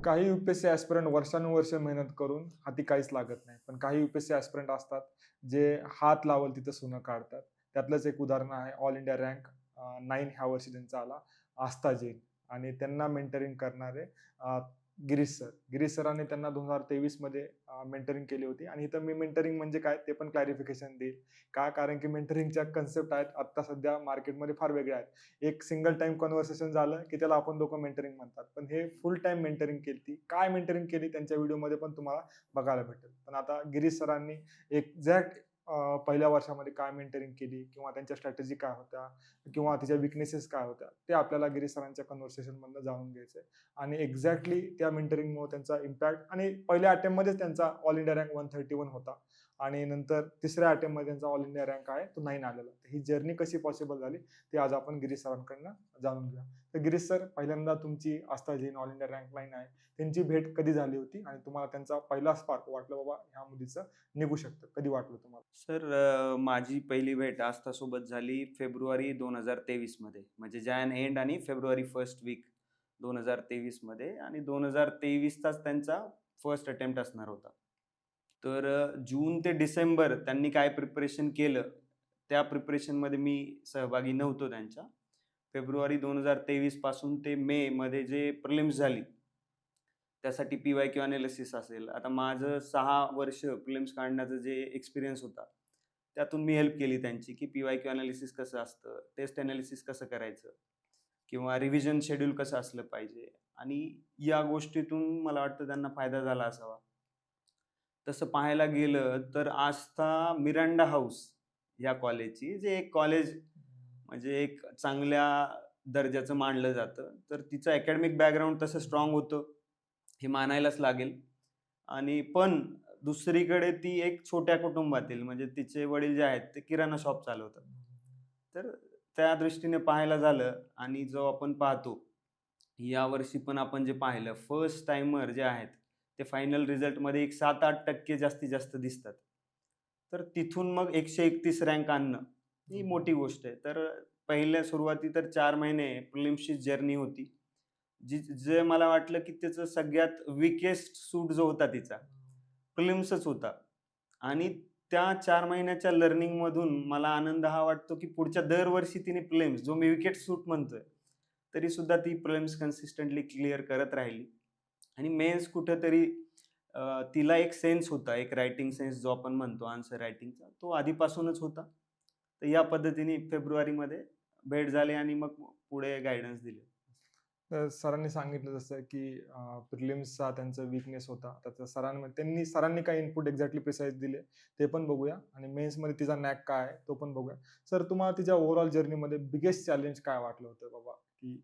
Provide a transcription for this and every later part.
काही UPSC aspirant वर्षानुवर्षे मेहनत करून हाती काहीच लागत नाही. पण काही यूपीएससी ॲस्पिरंट असतात, जे हात लावल तिथं सोनं काढतात. त्यातलंच एक उदाहरण आहे ऑल इंडिया रँक 9 ह्या वर्षी त्यांचा आला, आस्था जैन आणि त्यांना मेंटरिंग करणारे अ, गिरीश सर. गिरीश सरांनी त्यांना 2023 मध्ये मेंटरिंग केली होती आणि इथं मी मेंटरिंग म्हणजे काय ते पण क्लॅरिफिकेशन देईल. का? कारण की मेंटरिंगच्या कन्सेप्ट आहेत आत्ता सध्या मार्केटमध्ये फार वेगळ्या आहेत. एक सिंगल टाईम कन्व्हर्सेशन झालं, की त्याला आपण लोकं मेंटरिंग म्हणतात. पण हे फुल टाईम मेंटरिंग केलती. काय मेंटरिंग केली त्यांच्या व्हिडिओमध्ये पण तुम्हाला बघायला भेटेल. पण आता गिरीश सरांनी एक्झॅक्ट पहिल्या वर्षामध्ये काय मेंटरिंग केली किंवा त्यांच्या स्ट्रॅटेजी काय होत्या किंवा तिच्या वीकनेसेस काय होत्या, ते आपल्याला गिरीश सरांच्या कन्व्हर्सेशनमधनं जाणून घ्यायचंय आणि एक्झॅक्टली त्या मेंटरिंगमुळे त्यांचा इम्पॅक्ट आणि पहिल्या अटेम्प्टमध्येच त्यांचा ऑल इंडिया रँक 131 होता आणि नंतर तिसऱ्या अटेम्प्टमध्ये त्यांचा ऑल इंडिया रँक आहे तो 9 आलेला. ही जर्नी कशी पॉसिबल झाली, ते आज आपण गिरीश सरांकडनं जाणून घेऊया. तर गिरीश सर, पहिल्यांदा तुमची आस्था जैन ऑल इंडिया रँक 9 आहे. त्यांची भेट कधी झाली होती आणि तुम्हाला त्यांचा पहिला स्पार्क वाटलं बाबा ह्या मुलीचं निघू शकतं. कधी वाटलं तुम्हाला? सर माझी पहिली भेट आस्थासोबत झाली फेब्रुवारी 2023 मध्ये. म्हणजे जॅन एंड आणि फेब्रुवारी फर्स्ट वीक 2023 मध्ये आणि 2023चाच त्यांचा फर्स्ट अटेम्प्ट असणार होता. तर जून ते डिसेंबर त्यांनी काय प्रिपरेशन केलं, त्या प्रिपरेशनमध्ये मी सहभागी नव्हतो त्यांच्या. फेब्रुवारी 2023 पासून ते मेमध्ये जे प्रिलिम्स झाली, त्यासाठी पी-वाय-क्यू एनालिसिस असेल. आता माझं 6 वर्ष प्रिलिम्स काढण्याचं जे एक्सपिरियन्स होता, त्यातून मी हेल्प केली त्यांची, की पी-वाय-क्यू एनालिसिस कसं असतं, टेस्ट एनालिसिस कसं करायचं किंवा रिव्हिजन शेड्यूल कसं असलं पाहिजे आणि या गोष्टीतून मला वाटतं त्यांना फायदा झाला असावा. तसं पाहायला गेलं तर आस्था मिरांडा हाऊस या कॉलेजची, जे एक कॉलेज म्हणजे एक चांगल्या दर्जाचं मानलं जातं. तर तिचं अकॅडमिक बॅकग्राऊंड तसं स्ट्राँग होतं, हे मानायलाच लागेल. आणि पण दुसरीकडे ती एक छोट्या कुटुंबातील म्हणजे तिचे वडील जे आहेत ते किराणा शॉप चालवतात. तर त्या दृष्टीने पाहायला झालं आणि जो आपण पाहतो, यावर्षी पण आपण जे पाहिलं फर्स्ट टाइमर जे आहेत, ते फायनल रिझल्टमध्ये एक 7-8% जास्तीत जास्त दिसतात. तर तिथून मग 131 रँक आणणं ही मोठी गोष्ट आहे. तर पहिल्या सुरुवाती तर 4 महिने प्रिलिम्सची जर्नी होती. जे मला वाटलं, की त्याचं सगळ्यात वीकेस्ट सूट जो होता तिचा, प्रिलिम्सच होता. आणि त्या 4 महिन्याच्या लर्निंगमधून मला आनंद हा वाटतो, की पुढच्या दरवर्षी तिने प्रिलिम्स जो मी विकेट सूट म्हणतोय, तरीसुद्धा ती प्रिलिम्स कन्सिस्टंटली क्लिअर करत राहिली. आणि मेन्स कुठेतरी तिला एक सेन्स होता, एक रायटिंग सेन्स जो आपण म्हणतो आन्सर रायटिंगचा, तो आधीपासूनच होता. तर या पद्धतीने फेब्रुवारीमध्ये भेट झाली आणि मग पुढे गाईडन्स दिले. तर सरांनी सांगितलं जसं की प्रिलिम्सचा त्यांचा वीकनेस होता. तर त्या सरांनी काही इनपुट एक्झॅक्टली प्रिसाईज दिले, ते पण बघूया आणि मेन्समध्ये तिचा नॅक काय आहे, तो पण बघूया. सर, तुम्हाला तिच्या ओव्हरऑल जर्नीमध्ये बिगेस्ट चॅलेंज काय वाटलं होतं बाबा, की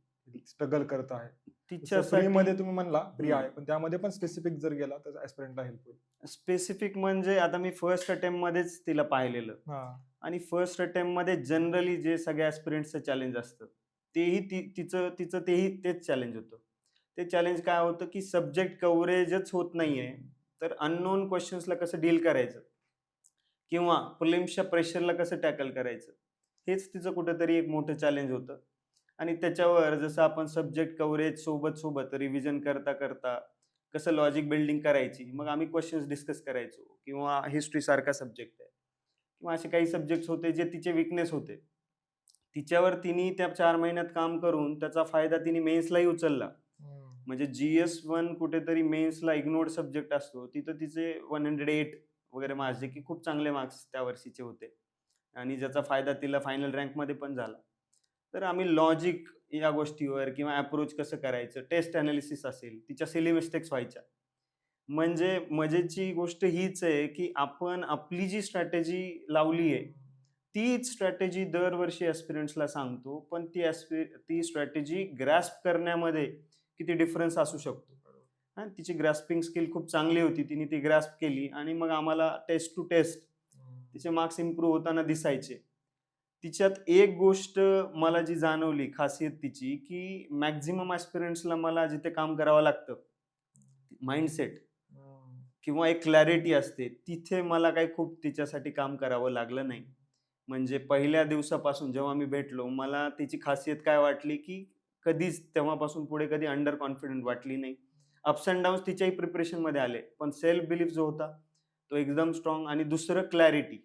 स्ट्रगल करत आहे? जसं तिच्यासाठी प्रीमध्ये तुम्ही म्हणला, प्री आहे, पण त्यामध्ये पण स्पेसिफिक जर गेला तर ॲस्पिरंटला हेल्प होईल. स्पेसिफिक म्हणजे आता मी फर्स्ट अटेम्प्टमध्येच तिला पाहिलेलं हां. आणि फर्स्ट अटेम्प्टमध्ये जनरली जे सगळ्या ॲस्पिरंट्सचं चॅलेंज असतं, तेही तिचं तिचं तेही तेच चॅलेंज होतं. ते चॅलेंज काय होतं, की सब्जेक्ट कव्हरेजच होत नाहीये, तर अननोन क्वेशन्सला कसं डील करायचं किंवा प्रिलिम्सच्या प्रेशरला कसं टॅकल करायचं, हेच तिचं कुठेतरी एक मोठं चॅलेंज होतं. आणि त्याच्यावर जसं आपण सब्जेक्ट कव्हरेज सोबत-सोबत रिव्हिजन करता-करता कसं लॉजिक बिल्डिंग करायची, मग आम्ही क्वेशन्स डिस्कस करायचो किंवा हिस्ट्री सारखा सब्जेक्ट आहे किंवा असे काही सब्जेक्ट्स होते जे तिचे वीकनेस होते. तिच्यावर तिने त्या 4 महिन्यात काम करून त्याचा फायदा तिने मेन्सलाही उचलला. हं. म्हणजे जी-एस-1 कुठेतरी मेन्सला इग्नोर्ड सब्जेक्ट असतो. तिथं तिचे 108 वगैरे मार्क्स जे की खूप चांगले मार्क्स त्या वर्षीचे होते आणि ज्याचा फायदा तिला फायनल रँकमध्ये पण झाला. तर आम्ही लॉजिक या गोष्टीवर किंवा अप्रोच कसं करायचं, टेस्ट एनालिसिस असेल, तिच्या सिली मिस्टेक्स व्हायच्या. म्हणजे मजेची गोष्ट हीच आहे, की आपण आपली जी स्ट्रॅटेजी लावली आहे, तीच स्ट्रॅटेजी दरवर्षी ॲस्पिरंट्सला सांगतो. पण ती स्ट्रॅटेजी ग्रास्प करण्यामध्ये किती डिफरन्स असू शकतो. हां, तिची ग्रास्पिंग स्किल खूप चांगली होती. तिने ती ग्रास्प केली आणि मग आम्हाला टेस्ट टू टेस्ट तिचे मार्क्स इम्प्रूव्ह होताना दिसायचे. तिच्यात एक गोष्ट मला जी जाणवली खासियत तिची, की मॅक्सिमम ॲस्पिरंट्सला मला जिथे काम करावं लागतं, माइंडसेट किंवा एक क्लॅरिटी असते. तिथे मला काही खूप तिच्यासाठी काम करावं लागलं नाही. म्हणजे पहिल्या दिवसापासून जेव्हा मी भेटलो, मला तिची खासियत काय वाटली, की कधीच तेव्हापासून पुढे कधी अंडर कॉन्फिडंट वाटली नाही अप्स अँड डाऊन्स तिच्याही प्रिपरेशनमध्ये आले. पण सेल्फ बिलीफ जो होता, तो एकदम स्ट्राँग. आणि दुसरं क्लॅरिटी,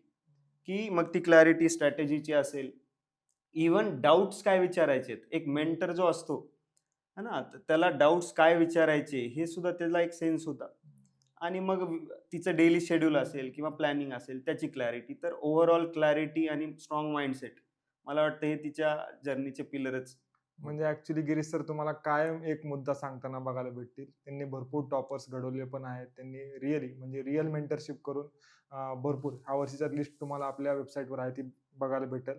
की मग ती क्लॅरिटी स्ट्रॅटेजीची असेल, इव्हन डाउट्स काय विचारायचेत. एक मेंटर जो असतो, है ना, त्याला डाउट्स काय विचारायचे हे सुद्धा त्याला एक सेन्स होता. आणि मग तिचं डेली शेड्यूल असेल किंवा प्लॅनिंग असेल त्याची क्लॅरिटी. तर ओव्हरऑल क्लॅरिटी आणि स्ट्राँग माइंडसेट, मला वाटतं हे तिच्या जर्नीचे पिलरच म्हणजे होते. ॲक्चुअली गिरीश सर तुम्हाला कायम एक मुद्दा सांगताना बघायला भेटतील. त्यांनी भरपूर टॉपर्स घडवले पण आहेत. त्यांनी रिअली म्हणजे रिअल मेंटरशिप करून भरपूर ह्या वर्षीच्या लिस्ट तुम्हाला आपल्या वेबसाईटवर आहे ती बघायला भेटेल.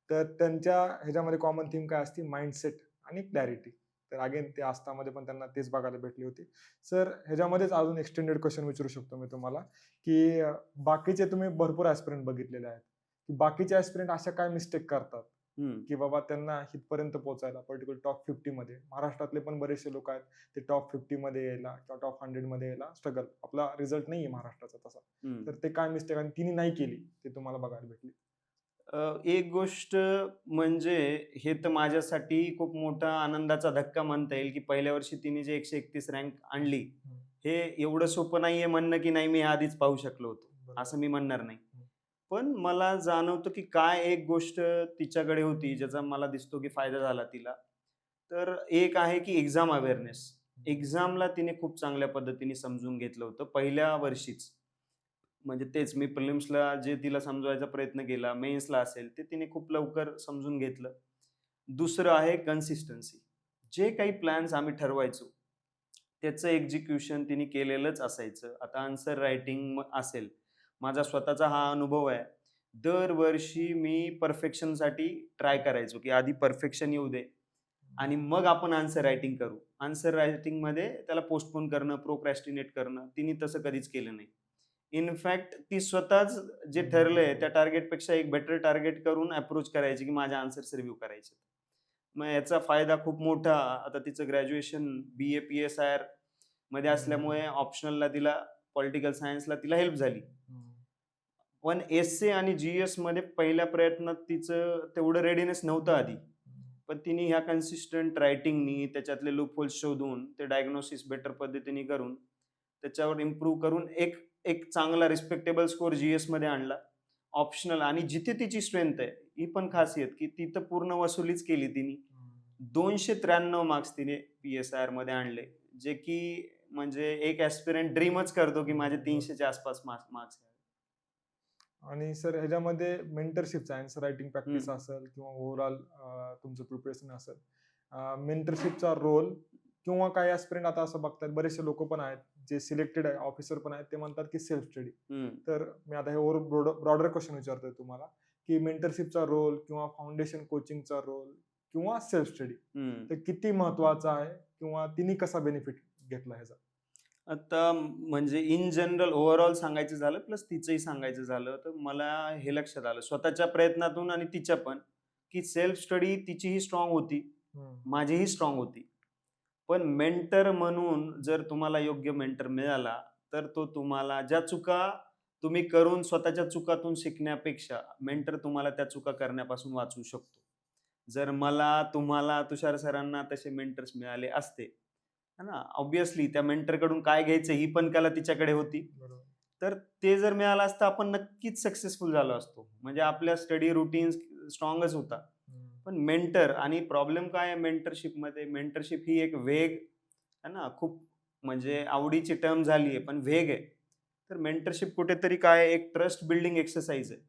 तर त्यांच्या ह्याच्यामध्ये कॉमन थीम काय असते? माइंडसेट आणि क्लॅरिटी. तर अगेन ते आस्थामध्ये पण त्यांना तेच बघायला भेटली होती. सर ह्याच्यामध्येच अजून एक्सटेंडेड क्वेशन विचारू शकतो मी तुम्हाला, की बाकीचे तुम्ही भरपूर ॲस्पिरंट बघितलेले आहेत. की बाकीचे ॲस्पिरंट अशा काय मिस्टेक करतात? हं. की बाबा त्यांना इथपर्यंत पोहोचायला पर्टिक्युलर टॉप 50 मध्ये महाराष्ट्रातले पण बरेचसे लोक आहेत ते टॉप 50 मध्ये यायला किंवा टॉप 100 मध्ये यायला स्ट्रगल आपला रिझल्ट नाहीये महाराष्ट्राचा तसा. हं. तर ते काय मिस्टेक आणि तिने नाही केली ते तुम्हाला बघायला भेटली. एक गोष्ट म्हणजे, हे तर माझ्यासाठी खूप मोठा आनंदाचा धक्का म्हणता येईल, की पहिल्या वर्षी तिने जे 131 रँक आणली, हम्म, हे एवढं सोपं नाहीये म्हणणं, की नाही मी आधीच पाहू शकलो होतो, बरोबर. असं मी म्हणणार नाही. हम्म, पण मला जाणवतं, की काय एक गोष्ट तिच्याकडे होती, ज्याचा मला दिसतो, की फायदा झाला तिला. तर एक आहे, की एक्झाम अवेअरनेस. एक्झामला तिने खूप चांगल्या पद्धतीने समजून घेतलं होतं पहिल्या वर्षीच. म्हणजे तेच मी प्रिलिम्सला जे तिला समजवायचा प्रयत्न केला, मेन्सला असेल, ते तिने खूप लवकर समजून घेतलं. दुसरं आहे कन्सिस्टन्सी. जे काही प्लॅन्स आम्ही ठरवायचो, त्याचं एक्झिक्युशन तिने केलेलंच असायचं. आता आन्सर रायटिंग असेल, माझा स्वतःचा हा अनुभव आहे. दरवर्षी मी परफेक्शनसाठी ट्राय करायचो, की आधी परफेक्शन येऊ दे आणि मग आपण आन्सर रायटिंग करू. आन्सर रायटिंगमध्ये त्याला पोस्टपोन करणं, प्रोक्रॅस्टिनेट करणं, तिने तसं कधीच केलं नाही. इनफॅक्ट ती स्वतःच जे ठरलंय त्या टार्गेटपेक्षा एक बेटर टार्गेट करून अप्रोच करायची, की माझे आन्सर्स रिव्ह्यू करायचे. मग याचा फायदा खूप मोठा, आता तिचं ग्रॅज्युएशन बी-ए पी-एस-आय-आर मध्ये असल्यामुळे ऑप्शनलला तिला, पॉलिटिकल सायन्सला तिला हेल्प झाली. पण एस-ए आणि जी-एसमध्ये पहिल्या प्रयत्नात तिचं तेवढं रेडीनेस नव्हतं आधी. पण तिने ह्या कन्सिस्टंट रायटिंगनी त्याच्यातले लूपहोल्स शोधून ते डायग्नोसिस बेटर पद्धतीने करून त्याच्यावर इम्प्रूव्ह करून एक एक चांगला रिस्पेक्टेबल स्कोर जी-एसमध्ये आणला. ऑप्शनल आणि जिथे तिची स्ट्रेंथ आहे, ही पण खासियत, की तिथं पूर्ण वसुलीच केली तिने. 293 मार्क्स तिने पी-एस-आय-आरमध्ये आणले, जे की म्हणजे एक ॲस्पिरंट ड्रीमच करतो, की माझे 300च्या आसपास मार्क्स. आणि सर ह्याच्यामध्ये मेंटरशिपचा आन्सर रायटिंग प्रॅक्टिस हं. असेल किंवा ओव्हरऑल तुमचं प्रिपरेशन असेल, मेंटरशिपचा रोल किंवा काही ॲस्पिरंट आता असं बघतात बरेचसे लोक पण आहेत जे सिलेक्टेड आहे ऑफिसर पण आहेत ते म्हणतात की सेल्फ स्टडी. हं. तर मी आता हे ओव्हर ब्रॉडर क्वेश्चन विचारतोय तुम्हाला, की मेंटरशिपचा रोल किंवा फाउंडेशन कोचिंगचा रोल किंवा सेल्फ स्टडी हं. तर किती महत्वाचा आहे किंवा तिने कसा बेनिफिट घेतला ह्याचा? आता म्हणजे इन जनरल ओव्हरऑल सांगायचं झालं, प्लस तिचंही सांगायचं झालं, तर मला हे लक्षात आलं स्वतःच्या प्रयत्नातून आणि तिच्या पण, की सेल्फ स्टडी तिचीही स्ट्राँग होती, हम्म, माझीही स्ट्राँग होती. पण मेंटर म्हणून जर तुम्हाला योग्य मेंटर मिळाला, तर तो तुम्हाला ज्या चुका तुम्ही करून स्वतःच्या चुकातून शिकण्यापेक्षा मेंटर तुम्हाला त्या चुका करण्यापासून वाचवू शकतो. जर मला, तुम्हाला, तुषार सरांना तसे मेंटर्स मिळाले असते, है ना, ऑब्व्हियसली त्या मेंटरकडून काय घ्यायचं ही पण कला तिच्याकडे होती. बरोबर. तर ते जर मिळालं असतं, आपण नक्कीच सक्सेसफुल झालो असतो. म्हणजे आपल्या स्टडी रुटीन स्ट्रॉंगच होता. हम्म, पण मेंटर आणि प्रॉब्लेम काय आहे मेंटरशिपमध्ये, मेंटरशिप ही एक वेग आहे ना, खूप म्हणजे आवडीची टर्म झाली आहे, पण वेग आहे. तर मेंटरशिप कुठेतरी काय आहे, एक ट्रस्ट बिल्डिंग एक्सरसाइज आहे.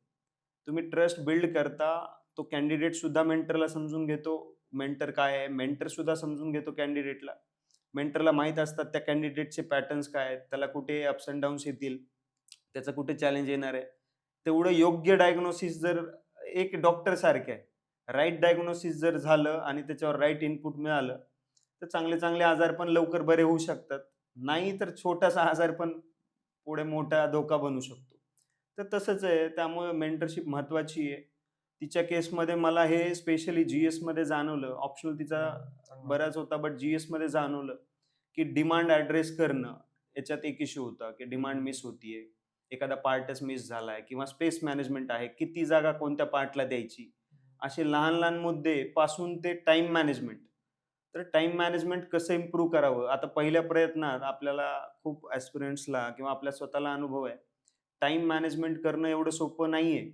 तुम्ही ट्रस्ट बिल्ड करता, तो कॅन्डिडेट सुद्धा मेंटरला समजून घेतो, मेंटर काय आहे, मेंटर सुद्धा समजून घेतो कॅन्डिडेटला. मेंटरला माहीत असतात त्या कॅन्डिडेटचे पॅटर्न्स काय आहेत, त्याला कुठे अप्स अँड डाउन्स येतील, त्याचं कुठे चॅलेंज येणार आहे. तेवढं योग्य डायग्नोसिस जर, एक डॉक्टर सारखे आहे. राइट डायग्नोसिस जर झालं आणि त्याच्यावर राइट इनपुट मिळालं, तर चांगले-चांगले आजार पण लवकर बरे होऊ शकतात. नाही तर छोटासा आजार पण पुढे मोठा धोका बनू शकतो. तर तसंच आहे. त्यामुळे मेंटरशिप महत्त्वाची आहे. तिच्या केसमध्ये मला हे स्पेशली जी-एसमध्ये जाणवलं. ऑप्शनल तिचा चांगला होता. बराच होता, बट जी-एसमध्ये जाणवलं, की डिमांड ॲड्रेस करणं याच्यात एक इश्यू होता, की डिमांड मिस होतीये. एखादा पार्टच मिस झालाय किंवा स्पेस मॅनेजमेंट आहे. किती जागा कोणत्या पार्टला द्यायची? असे लहान-लहान मुद्दे पासून ते टाईम मॅनेजमेंट तर टाइम मॅनेजमेंट कसं इम्प्रूव्ह करावं? आता पहिल्या प्रयत्नात आपल्याला खूप ॲस्पिरंट्सला किंवा आपल्या स्वतःला अनुभव आहे. टाईम मॅनेजमेंट करणं एवढं सोपं नाहीये.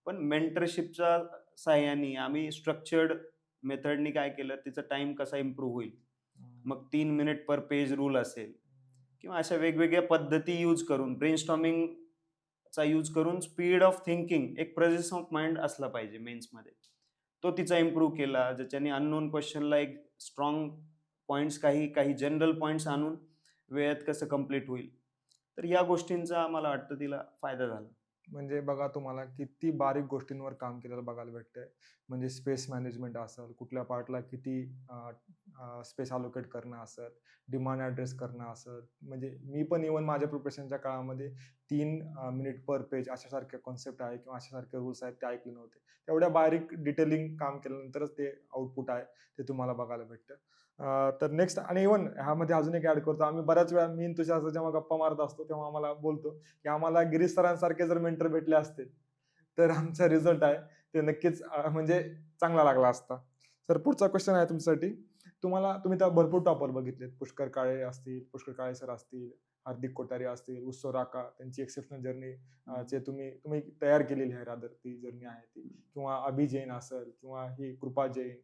पण मेंटरशिपच्या सहाय्याने आम्ही स्ट्रक्चर्ड मेथडनी काय केलं, तिचा टाईम कसा इम्प्रूव्ह होईल. मग 3 मिनिट पर पेज रूल असेल किंवा अशा वेगवेगळ्या पद्धती यूज करून ब्रेनस्टॉर्मिंगचा यूज करून स्पीड ऑफ थिंकिंग, एक प्रेझन्स ऑफ माइंड असला पाहिजे मेन्समध्ये. तो तिचा इम्प्रूव्ह केला, ज्याच्याने अननोन क्वेश्चनला एक स्ट्राँग पॉइंट्स काही जनरल पॉइंट्स आणून वेळेत कसं कंप्लीट होईल. तर या गोष्टींचा मला वाटतं तिला फायदा झाला. म्हणजे बघा तुम्हाला किती बारीक गोष्टींवर काम केलेलं बघायला भेटतंय. म्हणजे स्पेस मॅनेजमेंट असेल, कुठल्या पार्टला किती स्पेस अलोकेट करणं असेल, डिमांड ॲड्रेस करणं असेल. म्हणजे मी पण इव्हन माझ्या प्रिपरेशनच्या काळामध्ये 3 मिनिट पर पेज अशासारखे कॉन्सेप्ट आहे किंवा अशासारखे रूल्स आहेत ते ऐकले नव्हते. तेवढ्या बारीक डिटेलिंग काम केल्यानंतरच ते आउटपुट आहे ते तुम्हाला बघायला भेटतं. तर नेक्स्ट आणि इव्हन ह्यामध्ये अजून एक ॲड करतो. आम्ही बऱ्याच वेळा मी आणि तुषार असं जेव्हा गप्पा मारत असतो तेव्हा आम्हाला बोलतो, की आम्हाला गिरीश सरांसारखे जर मेंटर भेटले असते, तर आमचा रिझल्ट आहे ते नक्कीच म्हणजे चांगला लागला असता. तर पुढचा क्वेश्चन आहे तुमच्यासाठी. तुम्ही तर भरपूर टॉपर बघितलेत. पुष्कर काळे असतील, पुष्कर काळे सर असतील, हार्दिक कोठारे असतील, उत्सव राका त्यांची एक्सेप्शनल जर्नी जे तुम्ही तुम्ही तयार केलेली आहे रादर ती जर्नी आहे ती किंवा अभि जैन असेल किंवा ही कृपा जैन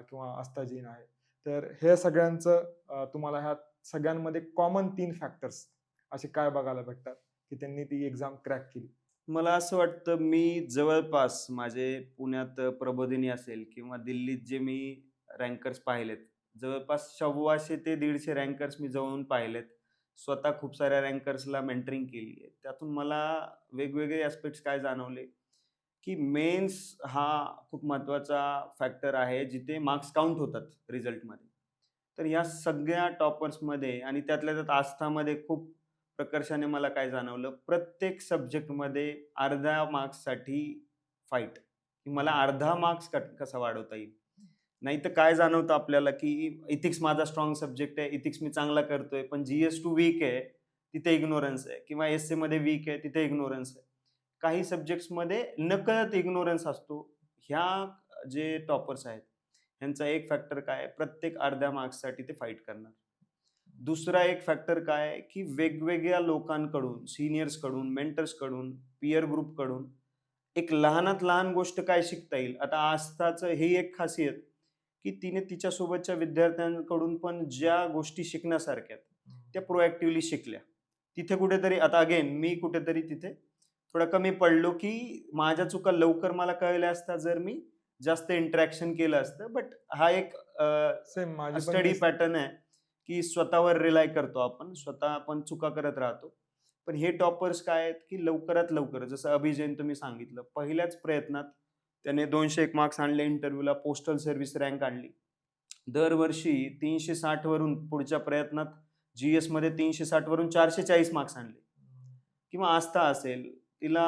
किंवा आस्था जैन आहे. तर हे सगळ्यांचं तुम्हाला ह्या सगळ्यांमध्ये कॉमन 3 फॅक्टर्स असे काय बघायला भेटतात, की त्यांनी ती एक्झाम क्रॅक केली? मला असं वाटतं मी जवळपास माझे पुण्यात प्रबोधिनी असेल किंवा दिल्लीत जे मी रँकर्स पाहिलेत, जवळपास 100 ते 150 रँकर्स मी जवळून पाहिलेत. स्वतः खूप साऱ्या रँकर्सला मेंटरिंग केली आहे. त्यातून मला वेगवेगळे ॲस्पेक्ट्स काय जाणवले, की मेन्स हा खूप महत्त्वाचा फॅक्टर आहे, जिथे मार्क्स काउंट होतात रिझल्टमध्ये. तर ह्या सगळ्या टॉपर्समध्ये आणि त्यातल्या त्यात आस्थामध्ये खूप प्रकर्षाने मला काय जाणवलं, प्रत्येक सब्जेक्टमध्ये अर्ध्या मार्क्ससाठी फाईट, की मला अर्धा मार्क्स कसा वाढवता येईल. नाहीतर काय जाणवतं आपल्याला, की इथिक्स माझा स्ट्राँग सब्जेक्ट आहे, इथिक्स मी चांगला करतोय, पण GS2 वीक आहे, तिथे इग्नोरन्स आहे किंवा एस्सेमध्ये वीक आहे, तिथे इग्नोरन्स आहे. काही सब्जेक्ट्समध्ये नकळत इग्नोरन्स असतो. ह्या जे टॉपर्स आहेत, ह्यांचा एक फॅक्टर काय आहे, प्रत्येक अर्ध्या मार्क्ससाठी ते फाईट करणार. दुसरा एक फॅक्टर काय आहे, की वेगवेगळ्या लोकांकडून, सीनियर्सकडून, मेंटर्सकडून, पीअर ग्रुपकडून एक लहानात लहान गोष्ट काय शिकता येईल. आता आस्थाचं ही एक खासियत, की तिने तिच्यासोबतच्या विद्यार्थ्यांकडून पण ज्या गोष्टी शिकण्यासारख्या आहेत, त्या प्रोएक्टिव्हली शिकल्या. तिथे कुठेतरी आता अगेन मी कुठेतरी तिथे थोडा कमी पडलो, की माझ्या चुका लवकर मला कळल्या असत्या जर मी जास्त इंटरॅक्शन केलं असतं. बट हा एक सेम माझी पण स्टडी तेच पॅटर्न आहे, की स्वतःवर रिलाय करतो आपण. स्वतः आपण चुका करत राहतो. पण हे टॉपर्स काय आहेत, की लवकरात लवकर जसं अभिजैन तुम्ही सांगितलं, पहिल्याच प्रयत्नात त्याने 201 मार्क्स आणले इंटरव्ह्यूला, पोस्टल सर्व्हिस रँक आणली. दरवर्षी 360 वरून पुढच्या प्रयत्नात GSमध्ये 360 वरून 440 मार्क्स आणले. किंवा आस्था असेल, तिला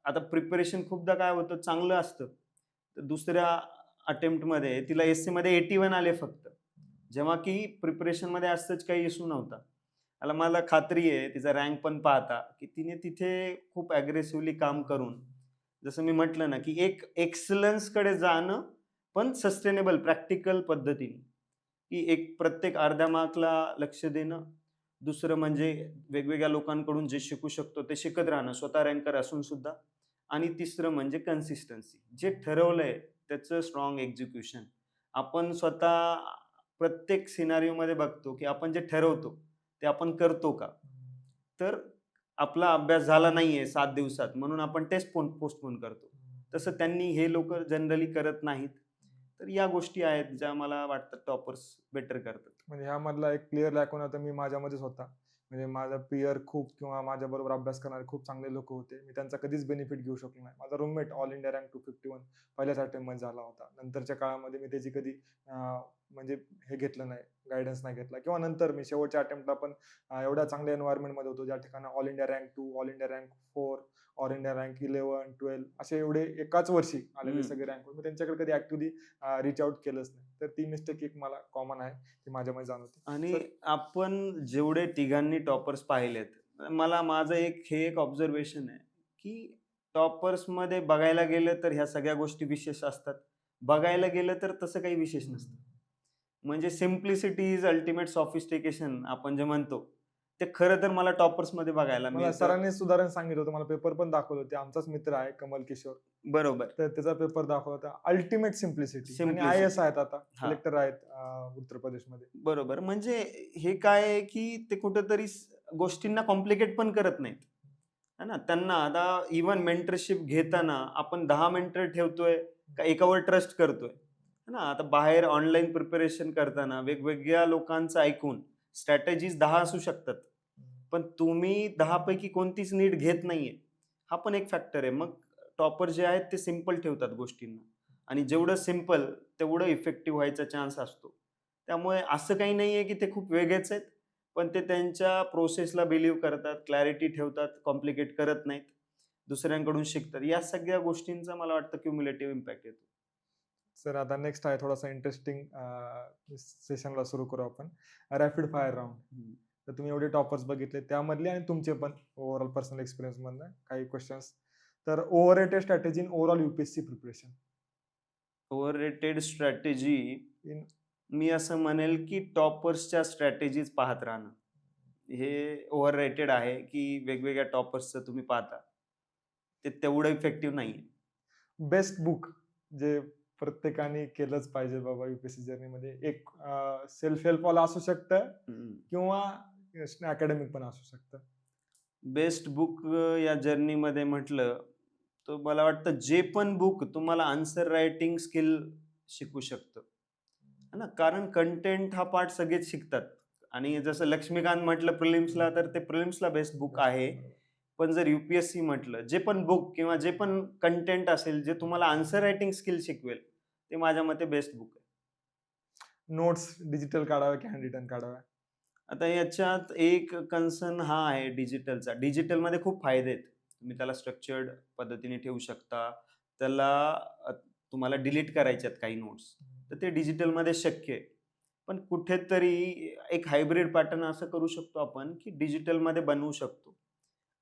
आता प्रिपरेशन खूपदा काय होतं चांगलं असतं. तर दुसऱ्या अटेम्प्टमध्ये तिला एससीमध्ये 81 आले फक्त. जेव्हा की प्रिपरेशनमध्ये असंच काही इश्यू नव्हता. मला खात्री आहे तिचा रँक पण पाहता, की तिने तिथे खूप अग्रेसिव्हली काम करून, जसं मी म्हटलं ना, की एक एक्सलन्सकडे जाणं, पण सस्टेनेबल प्रॅक्टिकल पद्धतीने, की एक प्रत्येक अर्ध्या मार्कला लक्ष देणं. दुसरं म्हणजे वेगवेगळ्या लोकांकडून जे शिकू शकतो ते शिकत राहणं, स्वतः रँकर असून सुद्धा. आणि तिसरं म्हणजे कन्सिस्टन्सी. जे ठरवलंय त्याचं स्ट्राँग एक्झिक्युशन. आपण स्वतः प्रत्येक सिनारिओमध्ये बघतो, की आपण जे ठरवतो, ते आपण करतो का? तर आपला अभ्यास झाला नाहीये 7 दिवसात म्हणून आपण टेस्ट पोस्टपोन करतो. तसं त्यांनी हे लोकं जनरली करत नाहीत. तर या गोष्टी आहेत ज्या मला वाटतं टॉपर्स बेटर करतात. म्हणजे ह्यामधला एक क्लिअर लॅकून आता मी माझ्यामध्येच होता. म्हणजे माझा पियर खूप किंवा माझ्याबरोबर अभ्यास करणारे खूप चांगले लोकं होते. मी त्यांचा कधीच बेनिफिट घेऊ शकलो नाही. माझा रूममेट ऑल इंडिया रँक 251 पहिल्याच अटेम्प्टमध्ये झाला होता. नंतरच्या काळामध्ये मी त्याची कधी म्हणजे हे घेतलं नाही, गाईडन्स नाही घेतला किंवा नंतर मी शेवटच्या अटेम्प्टला पण एवढ्या चांगल्या एन्व्हायर्नमेंटमध्ये होतो, ज्या ठिकाणी all India rank 2, all India rank 4, all India rank 11, 12 असे एवढे एकाच वर्षी आलेले हं. सगळे रँक. मी त्यांच्याकडे कधी ॲक्टिव्हली रीच आउट केलंच नाही. तर ती मिस्टेक एक मला कॉमन आहे, ती माझ्यामध्ये जाणवते. आणि सर आपण जेवढे तिघांनी टॉपर्स पाहिलेत, माझं हे एक ऑब्झर्वेशन आहे, की टॉपर्समध्ये बघायला गेलं तर ह्या सगळ्या गोष्टी विशेष असतात. बघायला गेलं तर तसं काही विशेष नसतं. म्हणजे सिम्प्लिसिटी इज अल्टिमेट सॉफिस्टिकेशन आपण जे म्हणतो, ते खरं तर मला टॉपर्समध्ये बघायला मला मिळतं. सरांनी उदाहरण सांगितलं होतं, मला पेपर पण दाखवले होते. आमचाच मित्र आहे कमल किशोर. बरोबर. तर त्याचा पेपर दाखवला होता. अल्टिमेट सिम्प्लिसिटी आणि आय-ए-एस सिम्प्लिसिटी. आहेत आता. हां. कलेक्टर आहेत उत्तर प्रदेशमध्ये. बरोबर. म्हणजे हे काय आहे, की ते कुठेतरी गोष्टींना कॉम्प्लिकेट पण करत नाहीत. है ना? त्यांना आता इव्हन मेंटरशिप घेताना आपण 10 मेंटर ठेवतोय का एकावर ट्रस्ट करतोय? है ना? आता बाहेर ऑनलाईन प्रिपरेशन करताना वेगवेगळ्या लोकांचं ऐकून स्ट्रॅटेजीज 10 असू शकतात. पण तुम्ही 10 पैकी कोणतीच नीट घेत नाहीये. हा पण एक फॅक्टर आहे. मग टॉपर जे आहेत ते सिंपल ठेवतात गोष्टींना आणि जेवढं सिंपल तेवढं इफेक्टिव्ह व्हायचा चान्स असतो. त्यामुळे असं काही नाहीये, की ते खूप वेगळेच आहेत. पण ते त्यांच्या प्रोसेसला बिलीव्ह करतात, क्लॅरिटी ठेवतात, कॉम्प्लिकेट करत नाहीत. दुसऱ्यांकडून शिकतात. या सगळ्या गोष्टींचा मला वाटतं क्युम्युलेटिव्ह इम्पॅक्ट येतो. सर आता नेक्स्ट आहे थोडासा इंटरेस्टिंग सेशनला सुरू करू आपण. Rapid fire round. हं. तर तुम्ही एवढे टॉपर्स बघितले त्यामधले आणि तुमचे पण ओव्हरऑल पर्सनल एक्सपिरियन्समधनं काही क्वेश्चन्स. तर overrated strategy in overall UPSC preparation overrated strategy in मी असं म्हणेल, की टॉपर्सच्या स्ट्रॅटेजीज पाहत राहणं. हे ओव्हररेटेड आहे, की वेगवेगळ्या टॉपर्सचं तुम्ही पाहता. ते तेवढं इफेक्टिव्ह नाहीये. बेस्ट बुक जे प्रत्येकाने केलंच पाहिजे बाबा यूपीएससी जर्नीमध्ये. एक सेल्फ हेल्पवाला असू शकतं हं. किंवा अकॅडमिक पण असू शकतं. बेस्ट बुक या जर्नीमध्ये म्हटलं, तर मला वाटतं जे पण बुक तुम्हाला आन्सर रायटिंग स्किल शिकवू शकतं. है ना? कारण कंटेंट हा पार्ट सगळेच शिकतात आणि जसं लक्ष्मीकांत म्हटलं प्रिलिम्सला, तर ते प्रिलिम्सला बेस्ट बुक आहे. पण जर यू-पी-एस-सी म्हटलं, जे पण बुक किंवा जे पण कंटेंट असेल, जे तुम्हाला आन्सर रायटिंग स्किल शिकवेल, ते माझ्या मते बेस्ट बुक आहे. नोट्स डिजिटल काढाव्या की हँड रिटन काढाव्या? आता याच्यात एक कन्सर्न हा आहे डिजिटलचा. डिजिटलमध्ये खूप फायदे आहेत. तुम्ही त्याला स्ट्रक्चर्ड पद्धतीने ठेवू शकता. त्याला अ, तुम्हाला डिलीट करायचे आहेत काही नोट्स, तर ते डिजिटलमध्ये शक्य आहे. पण कुठेतरी एक हायब्रिड पॅटर्न असं करू शकतो आपण, की डिजिटलमध्ये बनवू शकतो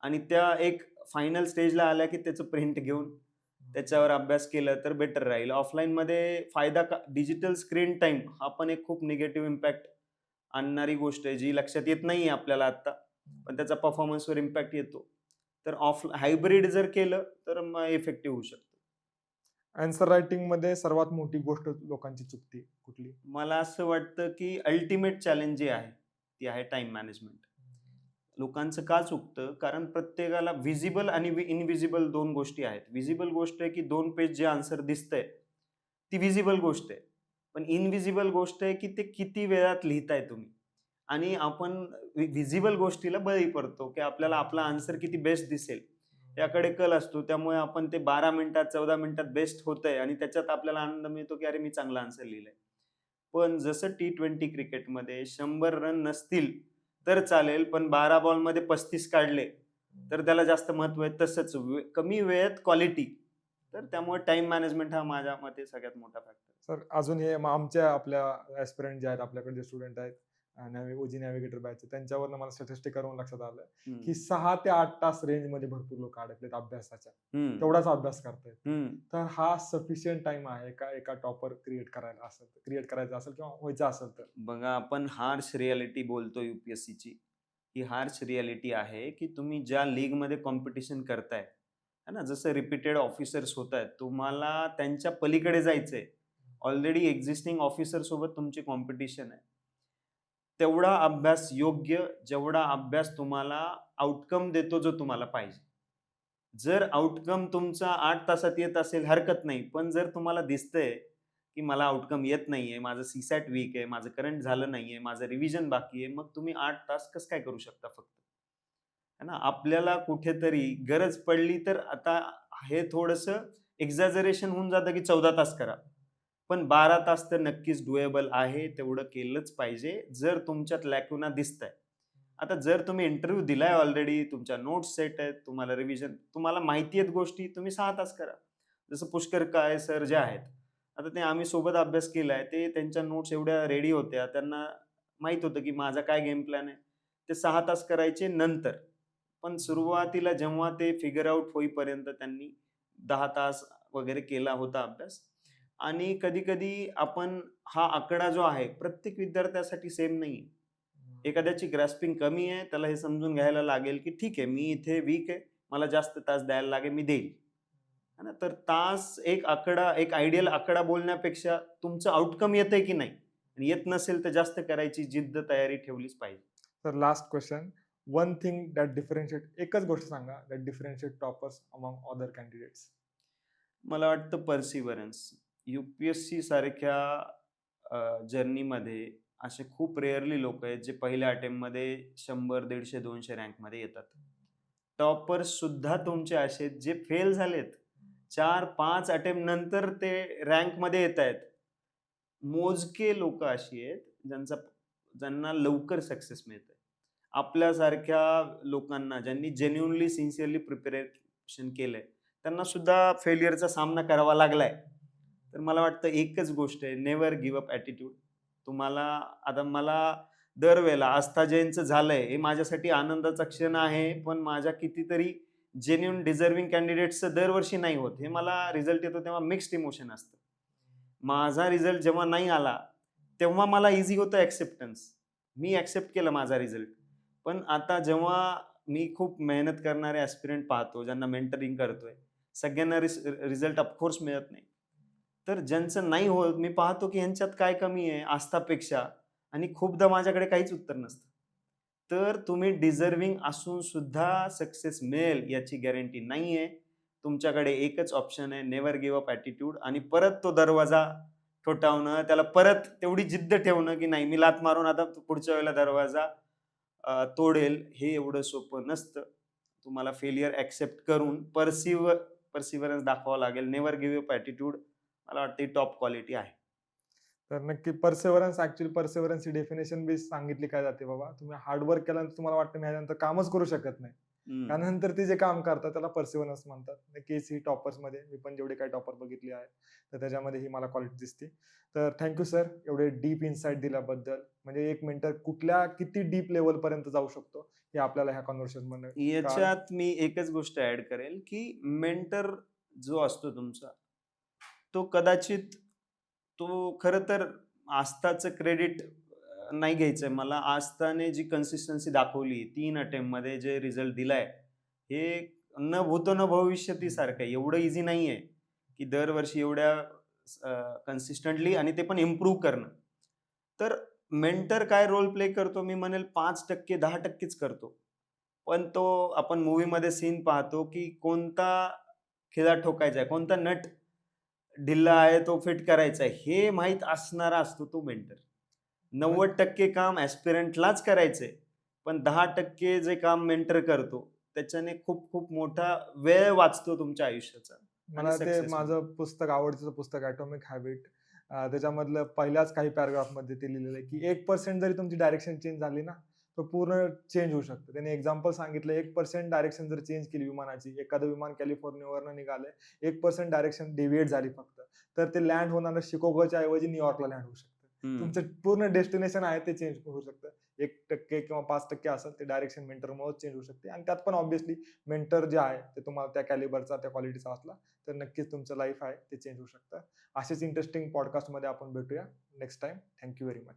आणि त्या एक फायनल स्टेजला आल्या, की त्याचं प्रिंट घेऊन त्याच्यावर अभ्यास केला तर बेटर राहील. ऑफलाईनमध्ये फायदा डिजिटल स्क्रीन टाईम हा पण एक खूप निगेटिव्ह इम्पॅक्ट आणणारी गोष्ट आहे, जी लक्षात येत नाहीये आपल्याला आत्ता, पण त्याचा परफॉर्मन्सवर इम्पॅक्ट येतो. तर हायब्रिड जर केलं, तर मग इफेक्टिव्ह होऊ शकतं. आन्सर रायटिंगमध्ये सर्वात मोठी गोष्ट लोकांची चुकते कुठली? मला असं वाटतं, की अल्टिमेट चॅलेंज जे आहे, ती आहे टाईम मॅनेजमेंट. लोकांचं का चुकतं? कारण प्रत्येकाला व्हिजिबल आणि इनव्हिजिबल 2 गोष्टी आहेत. व्हिजिबल गोष्ट आहे, की 2 पेज जे आन्सर दिसतंय, ती व्हिजिबल गोष्ट आहे. पण इनव्हिजिबल गोष्ट आहे, की ते किती वेळात लिहिताय तुम्ही. आणि आपण व्हिजिबल गोष्टीला बळी पडतो, की आपल्याला आपला आन्सर किती बेस्ट दिसेल, याकडे कल असतो. त्यामुळे आपण ते 12 मिनिटात, 14 मिनिटात बेस्ट होतंय आणि त्याच्यात आपल्याला आनंद मिळतो, की अरे मी चांगला आन्सर लिहिलाय. पण जसं T20 क्रिकेटमध्ये 100 रन नसतील तर चालेल, पण 12 बॉलमध्ये 35 काढले, तर त्याला जास्त महत्त्व आहे. तसंच कमी वेळेत क्वालिटी. तर त्यामुळे टाईम मॅनेजमेंट हा माझ्या मते सगळ्यात मोठा फॅक्टर. सर अजून हे मग आमच्या आपल्या ॲस्पिरंट जे आहेत आपल्याकडे जे स्टुडंट आहेत ओजी नॅव्हिगेटर बॅचचे त्यांच्यावरनं मला स्टॅटिस्टिक करून लक्षात आलं, की 6 ते 8 तास रेंजमध्ये भरपूर लोकं अडकलेत अभ्यासाच्या. हं, तेवढाच अभ्यास करतायत. हं. तर हा सफिशियंट टाईम आहे का एका टॉपर क्रिएट करायचा असेल किंवा व्हायचं असेल तर? बघा आपण हार्श रिॲलिटी बोलतो यू-पी-एस-सीची. ही हार्श रिॲलिटी आहे, की तुम्ही ज्या लीगमध्ये कॉम्पिटिशन करताय, है ना? जसं रिपीटेड ऑफिसर्स होतायत, तुम्हाला त्यांच्या पलीकडे जायचंय. ऑलरेडी एक्झिस्टिंग ऑफिसरसोबत तुमची कॉम्पिटिशन आहे. तेवढा अभ्यास योग्य, जेवढा अभ्यास तुम्हाला आउटकम देतो जो तुम्हाला पाहिजे. जर आउटकम तुमचा 8 तासात येत असेल हरकत नाही. पण जर तुम्हाला दिसतंय, की मला आउटकम येत नाहीये, माझं सी-सॅट वीक आहे, माझं करंट झालं नाहीये, माझं रिव्हिजन बाकी आहे, मग तुम्ही 8 तास कसं काय करू शकता फक्त? है ना? आपल्याला कुठेतरी गरज पडली तर आता हे थोडंसं एक्झॅजरेशन होऊन जातं, की 14 तास करा. पण 12 तास तर नक्कीच डुएबल आहे. तेवढं केलंच पाहिजे, जर तुमच्यात लॅक्युना दिसताय. आता जर तुम्ही इंटरव्ह्यू दिलाय ऑलरेडी, तुमच्या नोट्स सेट आहेत, तुम्हाला रिव्हिजन तुम्हाला माहिती आहेत गोष्टी, तुम्ही 6 तास करा. जसं पुष्कर काळे सर जे आहेत, आता ते आम्ही सोबत अभ्यास केलाय. ते त्यांच्या नोट्स एवढ्या रेडी होत्या. त्यांना माहीत होतं, की माझा काय गेम प्लॅन आहे. ते 6 तास करायचे नंतर. पण सुरुवातीला जेव्हा ते फिगर आउट होईपर्यंत त्यांनी 10 तास वगैरे केला होता अभ्यास. आणि कधी-कधी आपण हा आकडा जो आहे प्रत्येक विद्यार्थ्यासाठी सेम नाहीये. एखाद्याची ग्रास्पिंग कमी आहे, त्याला हे समजून घ्यायला लागेल, की ठीक आहे, मी इथे वीक आहे, मला जास्त तास द्यायला लागेल, मी देईल. है ना? तर तास एक आकडा, एक आयडियल आकडा बोलण्यापेक्षा तुमचं आउटकम येतंय की नाही? आणि येत नसेल तर जास्त करायची जिद्द, तयारी ठेवलीच पाहिजे. तर last question, one thing that differentiate, एकच गोष्ट सांगा that differentiate toppers among other candidates. मला वाटतं पर्सिव्हरन्स. यू-पी-एस-सी सारख्या जर्नीमध्ये असे खूप रेअरली लोकं आहेत, जे पहिल्या अटेम्प्टमध्ये 100, 150, 200 रँकमध्ये येतात. टॉपर्स सुद्धा तुमचे असे आहेत, जे फेल झालेत. 4-5 अटेम्प्ट नंतर ते रँकमध्ये येतायत. मोजके लोकं अशी आहेत, ज्यांना लवकर सक्सेस मिळतंय. आपल्यासारख्या लोकांना, ज्यांनी जेन्युइनली, सिन्सिअरली प्रिपरेशन केलंय, त्यांना सुद्धा फेल्युअरचा सामना करावा लागलाय. तर मला वाटतं एकच गोष्ट आहे, नेव्हर गिव्ह अप ॲटिट्यूड. तुम्हाला आता मला दरवेळेला आस्था जैनचं झालंय, हे माझ्यासाठी आनंदाचा क्षण आहे, पण माझ्या कितीतरी जेन्युइन डिझर्व्हिंग कॅन्डिडेट्सचं दरवर्षी नाही होत. हे मला रिझल्ट येतो तेव्हा मिक्स्ड इमोशन असतं. माझा रिझल्ट जेव्हा नाही आला, तेव्हा मला ईझी होतं ॲक्सेप्टन्स. मी ॲक्सेप्ट केला माझा रिझल्ट. पण आता जेव्हा मी खूप मेहनत करणारे ॲस्पिरंट पाहतो, ज्यांना मेंटरिंग करतोय, सगळ्यांना रिझल्ट ऑफकोर्स मिळत नाही. तर ज्यांचं नाही होत, मी पाहतो की ह्यांच्यात काय कमी आहे आस्थापेक्षा, आणि खूपदा माझ्याकडे काहीच उत्तर नसतं. तर तुम्ही डिझर्व्हिंग असून सुद्धा सक्सेस मिळेल याची गॅरंटी नाहीये. तुमच्याकडे एकच ऑप्शन आहे, नेव्हर गिव्ह अप ॲटिट्यूड, आणि परत तो दरवाजा ठोठावणं, त्याला परत तेवढी जिद्द ठेवणं, की नाही, मी लाथ मारून आता पुढच्या वेळेला दरवाजा तोडेल. हे एवढं सोपं नसतं. तुम्हाला फेल्युअर ॲक्सेप्ट करून पर्सिव्हरन्स दाखवावा लागेल. नेव्हर गिव्ह अप ॲटिट्यूड मला वाटतं ही टॉप क्वालिटी आहे. तर नक्की पर्सेव्हरन्स, ॲक्चुअली पर्सेव्हरन्सची डेफिनेशन बी सांगितली काय जाते बाबा. तुम्ही हार्ड वर्क केल्यानंतर तुम्हाला वाटतं मी ह्यानंतर कामच करू शकत नाही. हं. त्यानंतर ते जे काम करतात त्याला पर्सेव्हरन्स म्हणतात. नक्कीच ही टॉपर्समध्ये मी पण जेवढे काही टॉपर बघितले आहेत, तर त्याच्यामध्ये ही मला क्वालिटी दिसते. तर थँक सर, एवढे डीप इनसाईट दिल्याबद्दल. म्हणजे एक मेंटर कुठल्या किती डीप लेव्हलपर्यंत जाऊ शकतो, हे आपल्याला ह्या कन्व्हर्सेशनमधनं कळालं. याच्यात मी एकच गोष्ट ॲड करेल, की मेंटर जो असतो तुमचा, तो कदाचित तो खरं तर आस्थाचं क्रेडिट नाही घ्यायचंय मला. आस्थाने जी कन्सिस्टन्सी दाखवली 3 अटेम्प्टमध्ये जे रिझल्ट दिलाय, हे न भूतो न भविष्यती सारखं आहे. एवढं ईझी नाहीये, की दरवर्षी एवढ्या कन्सिस्टंटली आणि ते पण इम्प्रूव्ह करणं. तर मेंटर काय रोल प्ले करतो, मी म्हणेल 5% 10%च करतो. पण तो आपण मूव्हीमध्ये सीन पाहतो, की कोणता खिळा ठोकायचा आहे, कोणता नट ढिल्ला आहे तो फिट करायचा आहे, हे माहीत असणारा असतो तो मेंटर. 90% काम ॲस्पिरंटलाच करायचंय, पण 10% जे काम मेंटर करतो, त्याच्याने खूप खूप मोठा वेळ वाचतो तुमच्या आयुष्याचा आणि मला ते सक्सेस मिळतो. माझं पुस्तक, आवडतीचं पुस्तक ॲटॉमिक हॅबिट, त्याच्यामधलं पहिल्याच काही पॅराग्राफमध्ये ते लिहिलेलं आहे, की 1% जरी तुमची डायरेक्शन चेंज झाली ना, तर पूर्ण चेंज होऊ शकतं. त्याने एक्झाम्पल सांगितलं, 1% डायरेक्शन जर चेंज केली विमानाची, एखादं विमान कॅलिफोर्नियावरनं निघालंय, 1% डायरेक्शन डेव्हिएट झाली फक्त, तर ते लँड होणारं शिकागोच्या ऐवजी न्यूयॉर्कला लँड होऊ शकतं. हं. तुमचं पूर्ण डेस्टिनेशन आहे ते चेंज होऊ शकतं. 1% किंवा 5% असेल, ते डायरेक्शन मेंटरमुळेच चेंज होऊ शकते, आणि त्यात पण ऑब्व्हियसली मेंटर जे आहे, ते तुम्हाला त्या कॅलिबरचा, त्या क्वालिटीचा असला, तर नक्कीच तुमचं लाईफ आहे ते चेंज होऊ शकतं. असेच इंटरेस्टिंग पॉडकास्टमध्ये आपण भेटूया next time. Thank you very much.